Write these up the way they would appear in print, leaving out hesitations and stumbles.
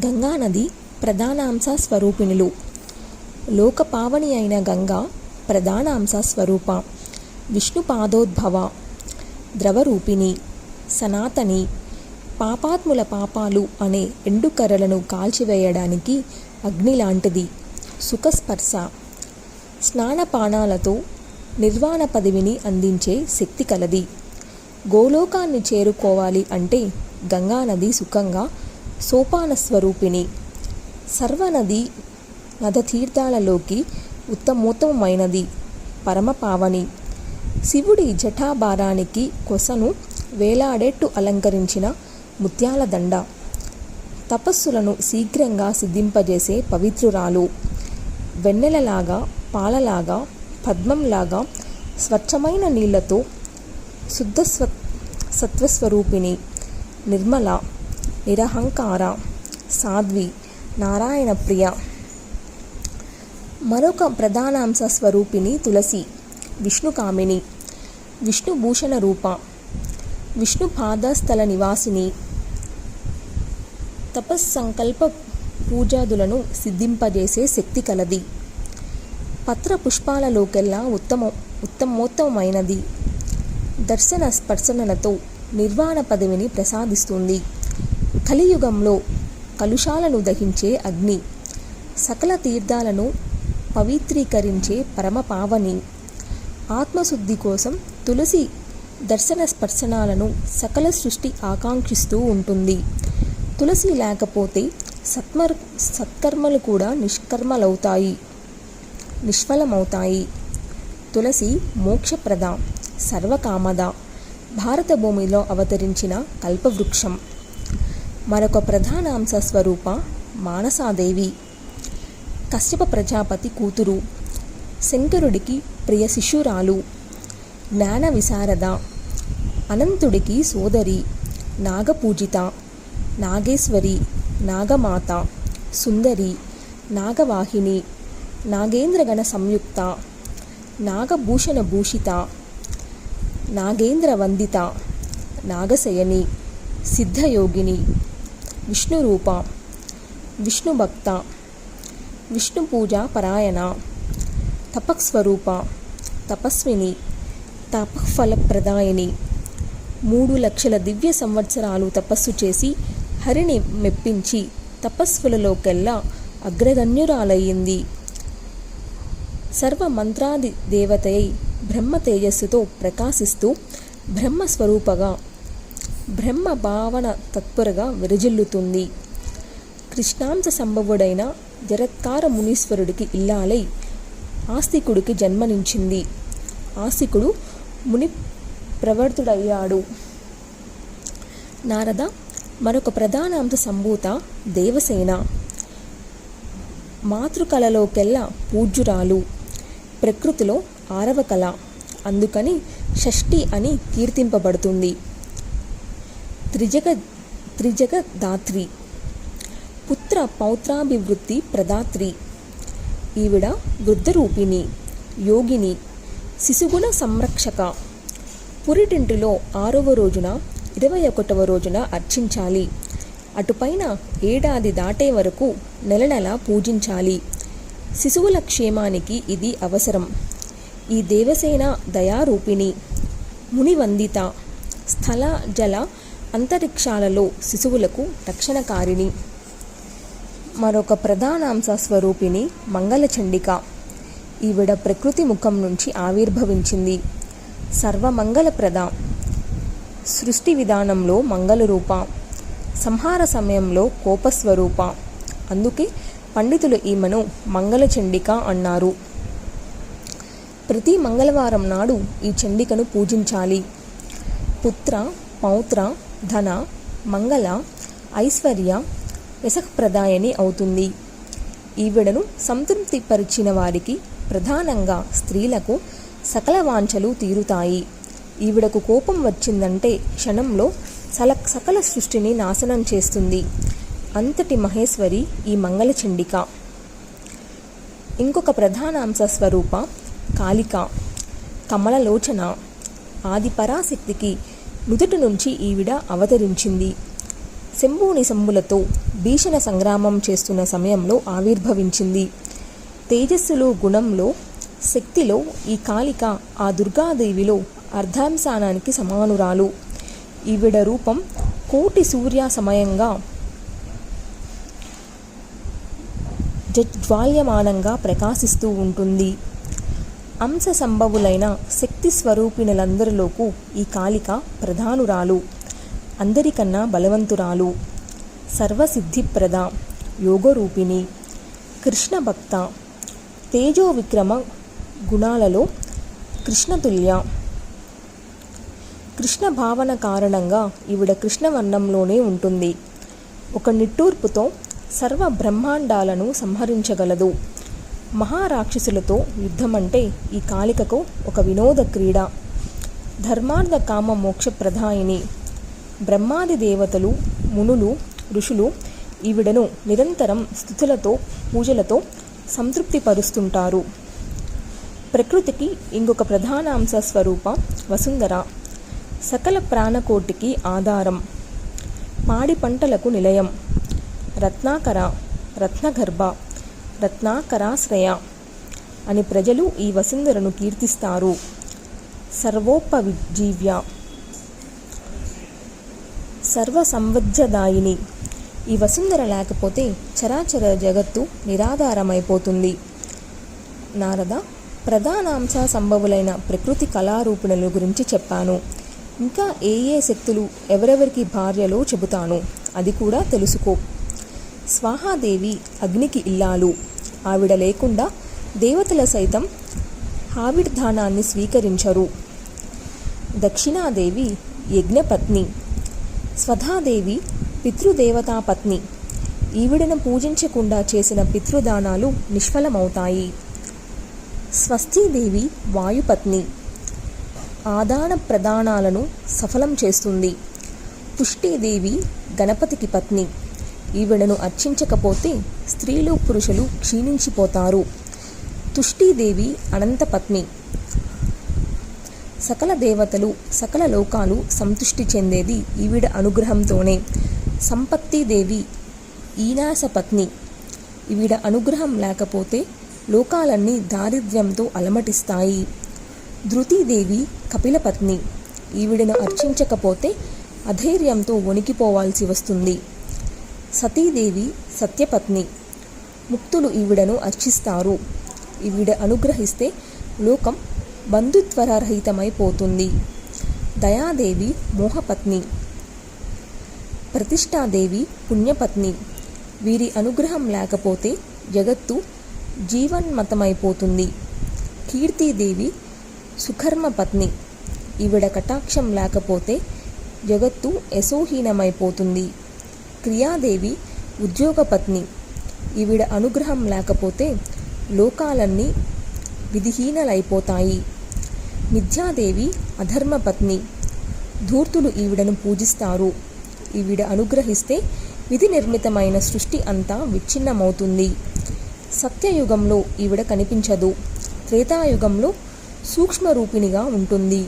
గంగానది ప్రధానాంశ స్వరూపిణులు. లోకపావని అయిన గంగా ప్రధానాంశ స్వరూప, విష్ణుపాదోద్భవ, ద్రవరూపిణి, సనాతని. పాపాత్ముల పాపాలు అనే ఎండుకర్రలను కాల్చివేయడానికి అగ్ని లాంటిది. సుఖస్పర్శ, స్నానపానాలతో నిర్వాణ పదవిని అందించే శక్తి కలది. గోలోకాన్ని చేరుకోవాలి అంటే గంగానది సుఖంగా సోపాన స్వరూపిణి. సర్వనది నదతీర్థాలలోకి ఉత్తమోత్తమైనది, పరమపావని. శివుడి జటాభారానికి కొసను వేలాడేట్టు అలంకరించిన ముత్యాల దండ. తపస్సులను శీఘ్రంగా సిద్ధింపజేసే పవిత్రురాలు. వెన్నెలలాగా, పాలలాగా, పద్మంలాగా స్వచ్ఛమైన నీళ్లతో శుద్ధ సత్వస్వరూపిణి. నిర్మల, నిరహంకార, సాధ్వి, నారాయణ ప్రియ. మరొక ప్రధానాంశ స్వరూపిణి తులసి, విష్ణుకామిని, విష్ణుభూషణ రూప, విష్ణు పాదస్థల నివాసిని. తపస్సంకల్ప పూజాదులను సిద్ధింపజేసే శక్తి కలది. పత్ర పుష్పాలలోకెల్లా ఉత్తమోత్తమైనది. దర్శన స్పర్శనలతో నిర్వాణ పదవిని ప్రసాదిస్తుంది. కలియుగంలో కలుషాలను దహించే అగ్ని. సకల తీర్థాలను పవిత్రీకరించే పరమపావని. ఆత్మశుద్ధి కోసం తులసి దర్శన స్పర్శనాలను సకల సృష్టి ఆకాంక్షిస్తూ ఉంటుంది. తులసి లేకపోతే సత్కర్మలు కూడా నిష్ఫలమవుతాయి. తులసి మోక్షప్రద, సర్వకామద. భారత భూమిలో అవతరించిన కల్పవృక్షం. మరొక ప్రధానాంశ స్వరూప మానసాదేవి. కశ్యప ప్రజాపతి కూతురు, శంకరుడికి ప్రియ శిష్యురాలు, జ్ఞాన విశారద, అనంతుడికి సోదరి, నాగపూజిత, నాగేశ్వరి, నాగమాత, సుందరి, నాగవాహిని, నాగేంద్రగణ సంయుక్త, నాగభూషణ భూషిత, నాగేంద్ర వందిత, నాగశయని, సిద్ధయోగిని. విష్ణురూప, విష్ణుభక్త, విష్ణుపూజా పరాయణ. తపస్వరూప, తపస్విని, తపఫలప్రదాయిని. 3,00,000 దివ్య సంవత్సరాలు తపస్సు చేసి హరిని మెప్పించి తపస్సులలోకెల్లా అగ్రగణ్యురాలయ్యింది. సర్వమంత్రాది దేవతయై బ్రహ్మ తేజస్సుతో ప్రకాశిస్తూ బ్రహ్మస్వరూపగా, బ్రహ్మ భావన తత్పరగా విరజిల్లుతుంది. కృష్ణాంశ సంభవుడైన జరత్కార మునీశ్వరుడికి ఇల్లాలై ఆస్తికుడికి జన్మనించింది. ఆస్తికుడు ముని ప్రవర్తుడయ్యాడు. నారద మరొక ప్రధానాంశ సంభూత దేవసేన. మాతృకళలోకెల్లా పూజ్యురాలు. ప్రకృతిలో 6వ కళ, అందుకని షష్ఠి అని కీర్తింపబడుతుంది. త్రిజగదాత్రి, పుత్ర పౌత్రాభివృద్ధి ప్రదాత్రి. ఈవిడ వృద్ధరూపిణి, యోగిని, శిశుగుణ సంరక్షక. పురిటింటిలో 6వ రోజున 21వ రోజున అర్చించాలి. అటుపైన ఏడాది దాటే వరకు నెల పూజించాలి. శిశువుల క్షేమానికి ఇది అవసరం. ఈ దేవసేన దయారూపిణి, మునివందిత, స్థల జల అంతరిక్షాలలో శిశువులకు రక్షణకారిణి. మరొక ప్రధానాంశ స్వరూపిణి మంగళచండిక. ఈవిడ ప్రకృతి ముఖం నుంచి ఆవిర్భవించింది. సర్వమంగళప్రద, సృష్టి విధానంలో మంగళరూప, సంహార సమయంలో కోపస్వరూప. అందుకే పండితులు ఈమెను మంగళచండిక అన్నారు. ప్రతి మంగళవారం నాడు ఈ చండికను పూజించాలి. పుత్ర, పౌత్ర, ధన, మంగళ, ఐశ్వర్య, యశఃప్రదాయని అవుతుంది. ఈవిడను సంతృప్తిపరిచిన వారికి, ప్రధానంగా స్త్రీలకు సకల వాంఛలు తీరుతాయి. ఈవిడకు కోపం వచ్చిందంటే క్షణంలో సకల సృష్టిని నాశనం చేస్తుంది. అంతటి మహేశ్వరి ఈ మంగళచండిక. ఇంకొక ప్రధానాంశ స్వరూప కాళిక, కమలలోచన. ఆది పరాశక్తికి నుదుటి నుంచి ఈవిడ అవతరించింది. శంభుని శంభులతో భీషణ సంగ్రామం చేస్తున్న సమయంలో ఆవిర్భవించింది. తేజస్సులో, గుణంలో, శక్తిలో ఈ కాళిక ఆ దుర్గాదేవిలో అర్ధాంశానానికి సమానురాలు. ఈవిడ రూపం కోటి సూర్య సమయంగా జ్వాల్యమానంగా ప్రకాశిస్తూ ఉంటుంది. అంశ సంభవులైన శక్తి స్వరూపిణులందరిలోకి ఈ కాళిక ప్రధానురాలు, అందరికన్నా బలవంతురాలు, సర్వసిద్ధిప్రద, యోగరూపిణి, కృష్ణ భక్త, తేజో విక్రమ గుణాలలో కృష్ణతుల్య. కృష్ణ భావన కారణంగా ఈవిడ కృష్ణవర్ణంలోనే ఉంటుంది. ఒక నిట్టూర్పుతో సర్వ బ్రహ్మాండాలను సంహరించగలదు. మహారాక్షసులతో యుద్ధమంటే ఈ కాళికకు ఒక వినోద క్రీడ. ధర్మార్థ కామ మోక్ష ప్రదాయిని. బ్రహ్మాది దేవతలు, మునులు, ఋషులు ఈవిడను నిరంతరం స్తుతులతో, పూజలతో సంతృప్తిపరుస్తుంటారు. ప్రకృతికి ఇంకొక ప్రధాన అంశ స్వరూప వసుంధర. సకల ప్రాణకోటికి ఆధారం, పాడి పంటలకు నిలయం. రత్నాకర, రత్నగర్భ, రత్నాకరాశ్రయ అని ప్రజలు ఈ వసుంధరను కీర్తిస్తారు. సర్వోపజీవ్య, సర్వసంవత్సదాయిని. ఈ వసుంధర లేకపోతే చరాచర జగత్తు నిరాధారమైపోతుంది. నారద, ప్రధానాంశ సంభవులైన ప్రకృతి కళారూపిణుల గురించి చెప్పాను. ఇంకా ఏ ఏ శక్తులు ఎవరెవరికి భార్యలో చెబుతాను, అది కూడా తెలుసుకో. స్వాహాదేవి అగ్నికి ఇల్లాలు. ఆవిడ లేకుండా దేవతల సైతం ఆవిర్ధానాన్ని స్వీకరించరు. దక్షిణాదేవి యజ్ఞపత్ని. స్వధాదేవి పితృదేవతాపత్ని. ఈవిడను పూజించకుండా చేసిన పితృదానాలు నిష్ఫలమవుతాయి. స్వస్తిదేవి వాయుపత్ని. ఆదాన ప్రదానాలను సఫలం చేస్తుంది. పుష్టిదేవి గణపతికి పత్ని. ఈవిడను అర్చించకపోతే స్త్రీలు, పురుషులు క్షీణించిపోతారు. తుష్టిదేవి అనంతపత్ని. సకల దేవతలు, సకల లోకాలు సంతృష్టి చెందేది ఈవిడ అనుగ్రహంతోనే. సంపత్తిదేవి ఈనాశపత్ని. ఈవిడ అనుగ్రహం లేకపోతే లోకాలన్నీ దారిద్ర్యంతో అలమటిస్తాయి. ధృతిదేవి కపిలపత్ని. ఈవిడను అర్చించకపోతే అధైర్యంతో వణికిపోవాల్సి వస్తుంది. సతీదేవి సత్యపత్ని. ముక్తులు ఈవిడను అర్చిస్తారు. ఈవిడ అనుగ్రహిస్తే లోకం బంధుత్వరహితమైపోతుంది. దయాదేవి మోహపత్ని. ప్రతిష్టాదేవి పుణ్యపత్ని. వీరి అనుగ్రహం లేకపోతే జగత్తు జీవన్మతమైపోతుంది. కీర్తిదేవి సుకర్మపత్ని. ఈవిడ కటాక్షం లేకపోతే జగత్తు యశోహీనమైపోతుంది. క్రియాదేవి ఉద్యోగపత్ని. ఈవిడ అనుగ్రహం లేకపోతే లోకాలన్నీ విధిహీనలైపోతాయి. మిథ్యాదేవి అధర్మపత్ని. ధూర్తులు ఈవిడను పూజిస్తారు. ఈవిడ అనుగ్రహిస్తే విధి నిర్మితమైన సృష్టి అంతా విచ్ఛిన్నమవుతుంది. సత్యయుగంలో ఈవిడ కనిపించదు. త్రేతాయుగంలో సూక్ష్మరూపిణిగా ఉంటుంది.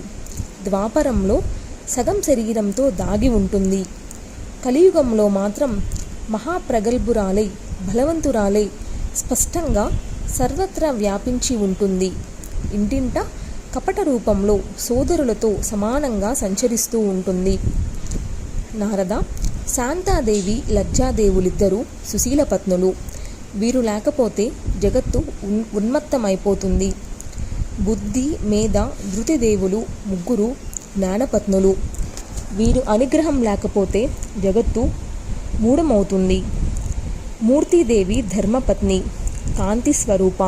ద్వాపరంలో సగం శరీరంతో దాగి ఉంటుంది. కలియుగంలో మాత్రం మహాప్రగల్భురాలై, బలవంతురాలై స్పష్టంగా సర్వత్రా వ్యాపించి ఉంటుంది. ఇంటింట కపట రూపంలో సోదరులతో సమానంగా సంచరిస్తూ ఉంటుంది. నారద, శాంతాదేవి, లజ్జాదేవులిద్దరూ సుశీల పత్నులు. వీరు లేకపోతే జగత్తు ఉన్మత్తమైపోతుంది. బుద్ధి, మేధ, ధృతిదేవులు ముగ్గురు జ్ఞానపత్నులు. వీరు అనుగ్రహం లేకపోతే జగత్తు మూఢమవుతుంది. మూర్తిదేవి ధర్మపత్ని. కాంతి స్వరూప,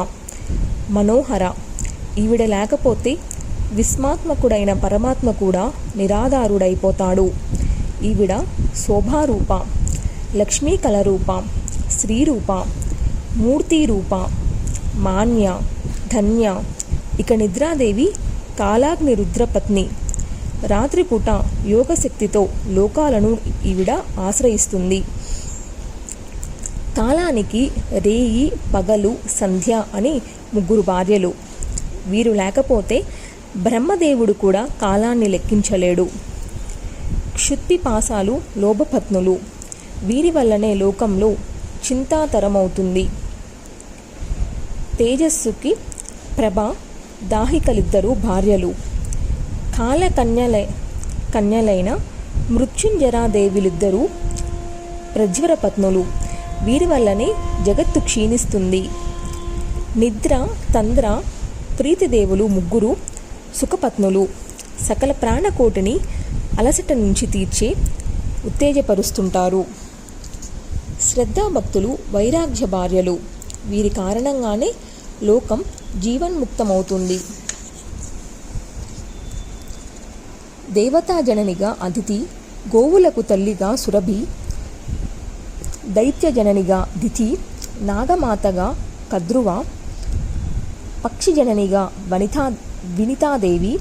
మనోహర. ఈవిడ లేకపోతే విస్మాత్మకుడైన పరమాత్మ కూడా నిరాధారుడైపోతాడు. ఈవిడ శోభారూప, లక్ష్మీ కళరూప, శ్రీరూప, మూర్తిరూప, మాన్య, ధన్య. ఇక నిద్రాదేవి కాలాగ్ని రుద్రపత్ని. రాత్రిపూట యోగశక్తితో లోకాలను ఈవిడ ఆశ్రయిస్తుంది. కాలానికి రేయి, పగలు, సంధ్య అని ముగ్గురు భార్యలు. వీరు లేకపోతే బ్రహ్మదేవుడు కూడా కాలాన్ని లెక్కించలేడు. క్షుత్పిపాసాలు లోభపత్నులు. వీరి వల్లనే లోకంలో చింతాతరమవుతుంది. తేజస్సుకి ప్రభ దాహికలిద్దరు భార్యలు, కన్యలైన మృత్యుంజరాదేవిలిద్దరూ ప్రజ్వర పత్నులు. వీరి వల్లనే జగత్తు క్షీణిస్తుంది. నిద్ర, తంద్ర, ప్రీతిదేవులు ముగ్గురు సుఖపత్నులు. సకల ప్రాణకోటిని అలసట నుంచి తీర్చి ఉత్తేజపరుస్తుంటారు. శ్రద్ధాభక్తులు వైరాగ్య భార్యలు. వీరి కారణంగానే లోకం జీవన్ముక్తమవుతుంది. దేవతాజననిగా అదితి, గోవులకు తల్లిగా సురభి, దైత్యజననిగా దితి, నాగమాతగా కద్రువ, పక్షిజననిగా వినితాదేవి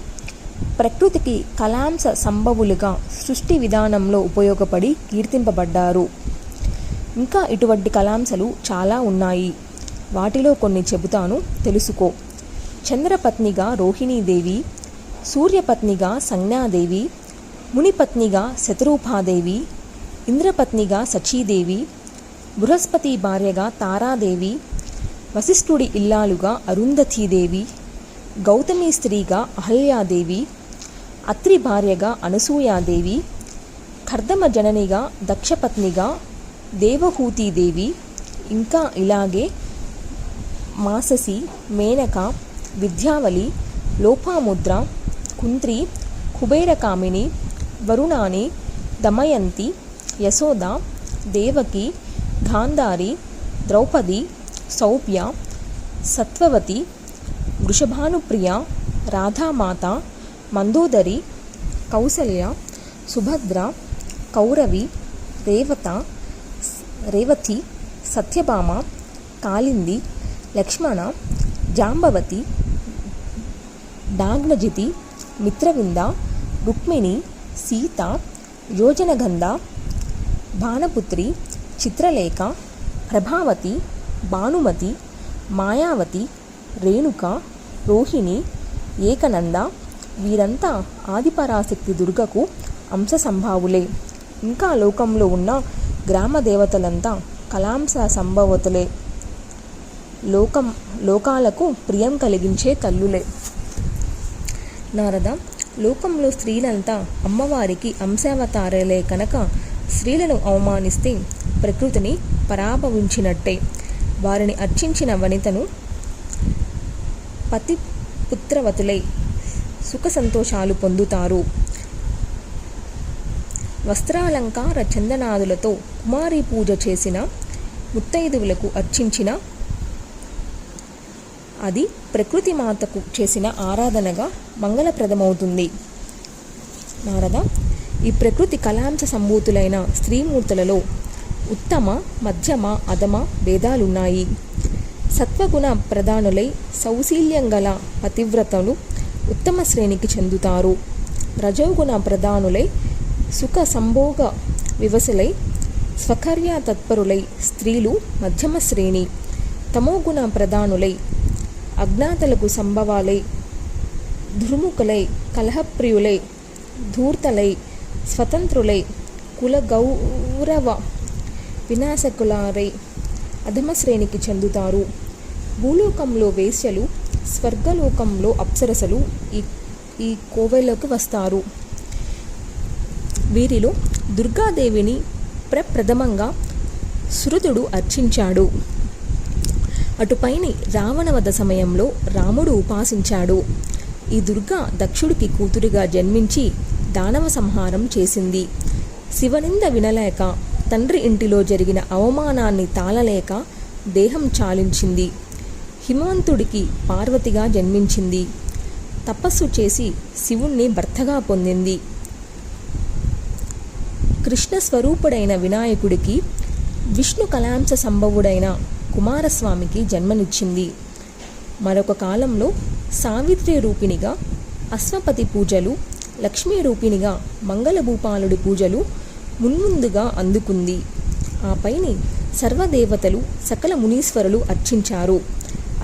ప్రకృతికి కళాంశ సంభవులుగా సృష్టి విధానంలో ఉపయోగపడి కీర్తింపబడ్డారు. ఇంకా ఇటువంటి కళాంశలు చాలా ఉన్నాయి. వాటిలో కొన్ని చెబుతాను, తెలుసుకో. చంద్రపత్నిగా రోహిణీదేవి, సూర్యపత్నిగా సంజ్ఞాదేవి, మునిపత్నిగా శతరూపాదేవి, ఇంద్రపత్నిగా సచీదేవి, బృహస్పతి భార్యగా తారాదేవి, వశిష్ఠుడి ఇల్లాలుగా అరుంధతీదేవి, గౌతమి స్త్రీగా అహల్యాదేవి, అత్రి భార్యగా అనసూయాదేవి, కర్దమ జననిగా దక్షపత్నిగా దేవహూతీదేవి, ఇంకా ఇలాగే మాససి, మేనక, విద్యావళి, లోపాముద్ర, కుంత్రి, కుబేరకామిని, వరుణాని, దమయంతి, యశోద, దేవకి, గాంధారి, ద్రౌపది, సౌప్య, సత్వవతి, వృషభానుప్రియ, రాధామాత, మందోదరి, కౌసల్య, సుభద్ర, కౌరవి, రేవతి, సత్యభామ, కాళింది, లక్ష్మణ, జాంబవతి, డాగ్నజితి, మిత్రవింద, రుక్మిణి, సీత, యోజనగంధ, భానుపుత్రి, చిత్రలేఖ, ప్రభావతి, భానుమతి, మాయావతి, రేణుక, రోహిణి, ఏకనంద. వీరంతా ఆదిపరాశక్తి దుర్గకు అంశ సంభావులే. ఇంకా లోకంలో ఉన్న గ్రామ దేవతలంతా కళాంశ సంభవతులే. లోకాలకు ప్రియం కలిగించే తల్లులే. నారద, లోకంలో స్త్రీలంతా అమ్మవారికి అంశావతారాలే కనుక స్త్రీలను అవమానిస్తే ప్రకృతిని పరాభవించినట్టే. వారిని అర్చించిన వనితను పతిపుత్రవతులై సుఖ సంతోషాలు పొందుతారు. వస్త్రాలంకార చందనాదులతో కుమారీ పూజ చేసిన ముత్తైదువులకు అర్చించిన అది ప్రకృతి మాతకు చేసిన ఆరాధనగా మంగళప్రదమవుతుంది. నారద, ఈ ప్రకృతి కళాంశ సంభూతులైన స్త్రీమూర్తులలో ఉత్తమ, మధ్యమ, అధమ భేదాలున్నాయి. సత్వగుణ ప్రధానులై సౌశీల్యంగల పతివ్రతలు ఉత్తమ శ్రేణికి చెందుతారు. రజోగుణ ప్రధానులై సుఖ సంభోగ వివసులై స్వకర్య తత్పరులై స్త్రీలు మధ్యమ శ్రేణి. తమోగుణ ప్రధానులై అజ్ఞాతలకు సంభవాలై దుర్ముఖులై కలహప్రియులై ధూర్తలై స్వతంత్రులై కుల గౌరవ వినాశకులారై అధమ శ్రేణికి చెందుతారు. భూలోకంలో వేశ్యలు, స్వర్గలోకంలో అప్సరసలు ఈ కోవెలోకి వస్తారు. వీరిలో దుర్గాదేవిని ప్రప్రథమంగా సురతుడు అర్చించాడు. అటుపైని రావణవధ సమయంలో రాముడు ఉపాసించాడు. ఈ దుర్గా దక్షుడికి కూతురిగా జన్మించి దానవ సంహారం చేసింది. శివనింద వినలేక, తండ్రి ఇంటిలో జరిగిన అవమానాన్ని తాళలేక దేహం చాలించింది. హిమవంతుడికి పార్వతిగా జన్మించింది. తపస్సు చేసి శివుణ్ణి భర్తగా పొందింది. కృష్ణ స్వరూపుడైన వినాయకుడికి విష్ణు కళాంశ సంభవుడైన కుమారస్వామికి జన్మనిచ్చింది. మరొక కాలంలో సావిత్రి రూపిణిగా అశ్వపతి పూజలు, లక్ష్మీ రూపిణిగా మంగళభూపాలుడి పూజలు మున్ముందుగా అందుకుంది. ఆ పైని సర్వదేవతలు, సకల మునీశ్వరులు అర్చించారు.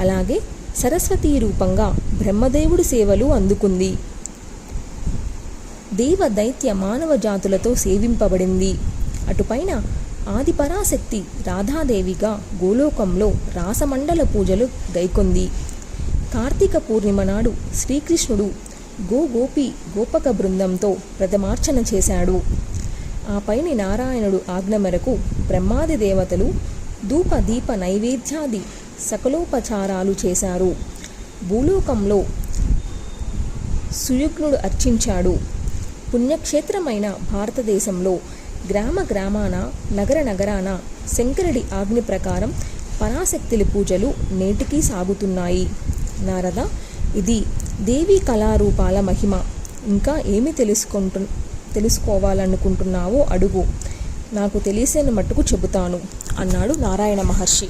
అలాగే సరస్వతీ రూపంగా బ్రహ్మదేవుడి సేవలు అందుకుంది. దేవ దైత్య మానవ జాతులతో సేవింపబడింది. అటుపైన ఆది పరాశక్తి రాధాదేవిగా గోలోకంలో రాసమండల పూజలు గైకొంది. కార్తీక పూర్ణిమ నాడు శ్రీకృష్ణుడు గోపి గోపక బృందంతో ప్రథమార్చన చేశాడు. ఆ పైని నారాయణుడు ఆజ్ఞ మేరకు బ్రహ్మాది దేవతలు ధూప దీప నైవేద్యాది సకలోపచారాలు చేశారు. భూలోకంలో సుయుగ్నుడు అర్చించాడు. పుణ్యక్షేత్రమైన భారతదేశంలో గ్రామ గ్రామాన నగర నగరాన శంకరుడి ఆజ్ఞ ప్రకారం పరాశక్తుల పూజలు నేటికీ సాగుతున్నాయి. నారద, ఇది దేవీ కళారూపాల మహిమ. ఇంకా ఏమి తెలుసుకోవాలనుకుంటున్నావో అడుగు, నాకు తెలిసిన మట్టుకు చెబుతాను అన్నాడు నారాయణ మహర్షి.